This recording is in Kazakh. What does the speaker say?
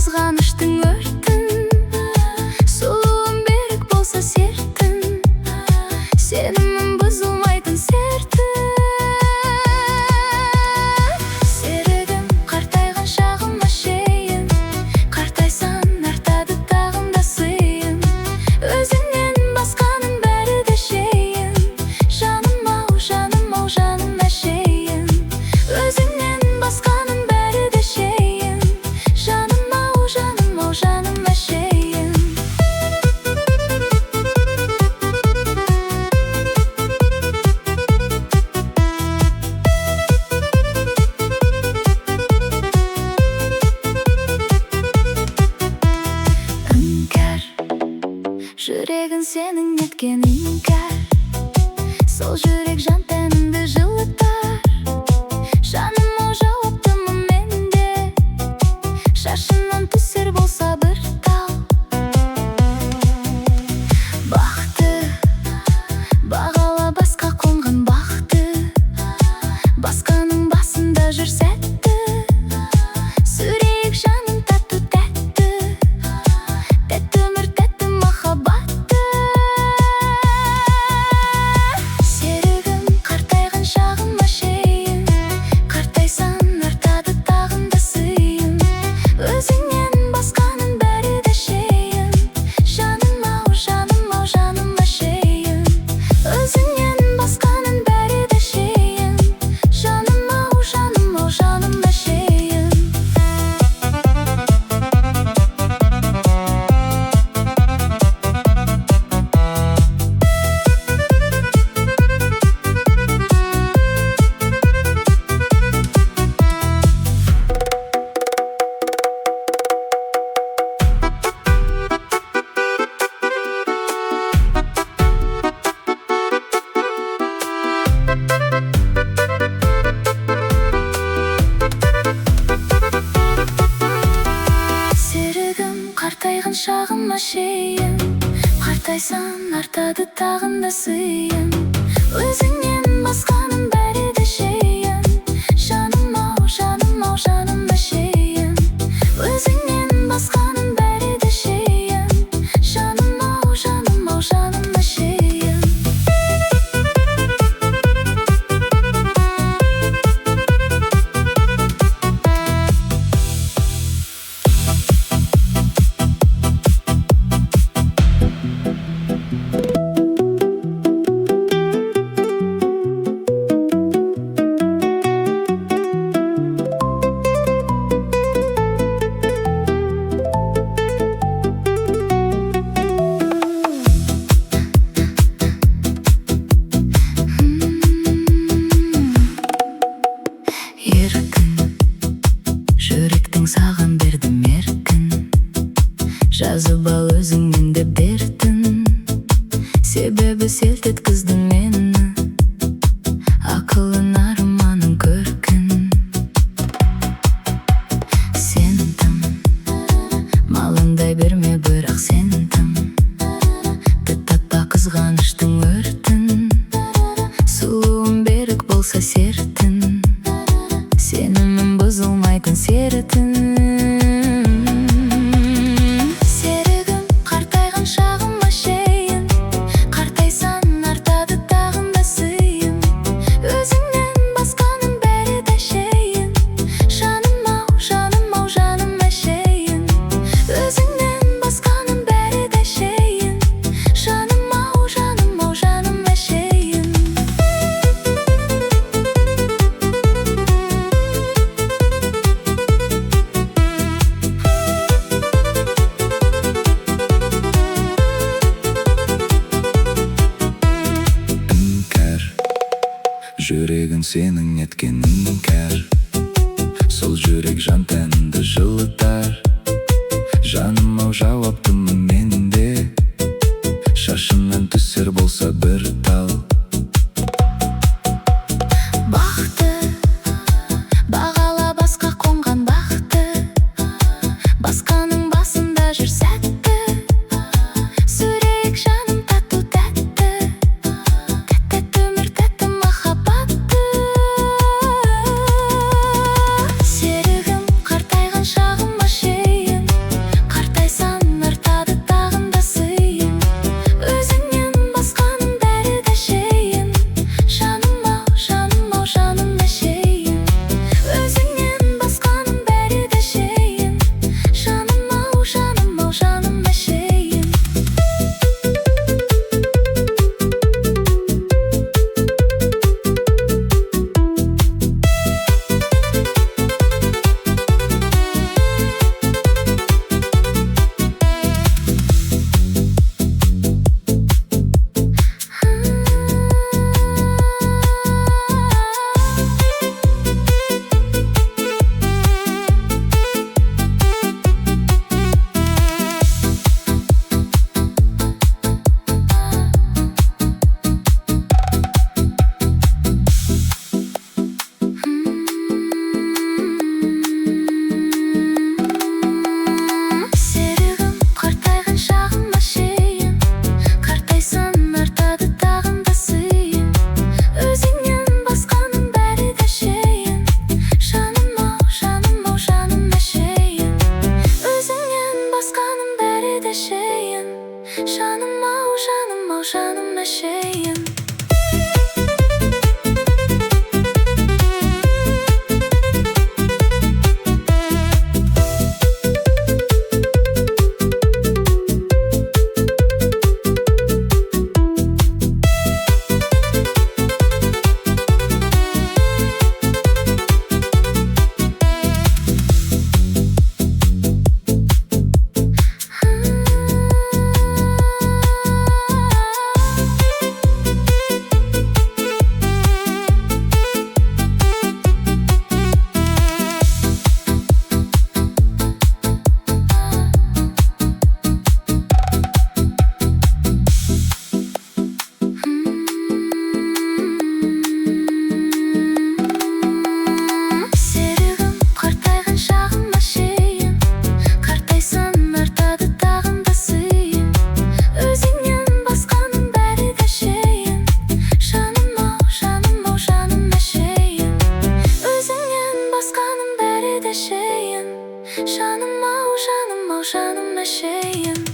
қызғаныштың өртін, сұлуым берік болса сертін, сенімім бұзылмайтын сертін. Серігім қартайған шағыма шейін, қартайсан артады тағында сыйын. Өзіңнен басқаның бәрі де шейін, жаным ау, жаным ау, жаным әшейін. Өзіңнен басқаның бәрі де шейін, жаным ау, жаным ау, жаным әшейін. Іңкәр, жүрегін сенің неткен іңкәр, сол жүрек жан тәнімді жылытар. Жаным ау, жауаптымын мен де, шашынан түсер болса бір тал. Бақты бағала басқа қонған бақты, басқаның басында жүр сәтті. Сүрейік жаным тәтті тәтті, тәтті өмір тәтті махаббатты. Серігім қартайған шағыма шейін, қартайсан артады тағында сыйын. Өзіңнен басқаның бәрі де шейін, жаным ау, жаным ау, жаным әшейін. Өзіңнен басқаның бәрі де шейін, жаным ау, жаным ау, жаным әшейін. Серігім қартайған шағыма шейін, қартайсан артады тағында сыйын. Өзіңнен басқаның бәрі де шейін, жаным ау, жаным ау, жаным әшейін. Өзіңнен басқаның бәрі де шейін, жаным ау, жаным ау, жаным әшейін. Еркін, жүректің саған бердім еркін, жазып ал өзіңнен де дертін. Себебі селт еткіздің мені, ақылын арманың көркін. Сен тым, малындай берме бірақ сен тым, татпа қызғаныштың өртін, сұлуым берік болса сертін, сенімім бұзылмайтын сертін. Серігім қартайған шағыма шейін, қартайсан артады тағында сыйын. Өзіңнен басқаның бәрі де шейін, жаным ау, жаным ау, жаным әшейін. Өзіңнен басқаның бәрі де шейін, жаным ау, жаным ау, жаным әшейін. Іңкәр, жүрегін сенің неткен іңкәр, сол жүрек жан тәнімді жылытар. Жаным ау, жауаптымын мен де, шашынан түсер болса бір тал. Бақты бағала басқа қонған бақты, басқаның басында жүр сәтті. Сүрейік жаным тәтті тәтті, тәтті өмір тәтті махаббатты. Серігім қартайған шағыма жаным ау жаным әшейін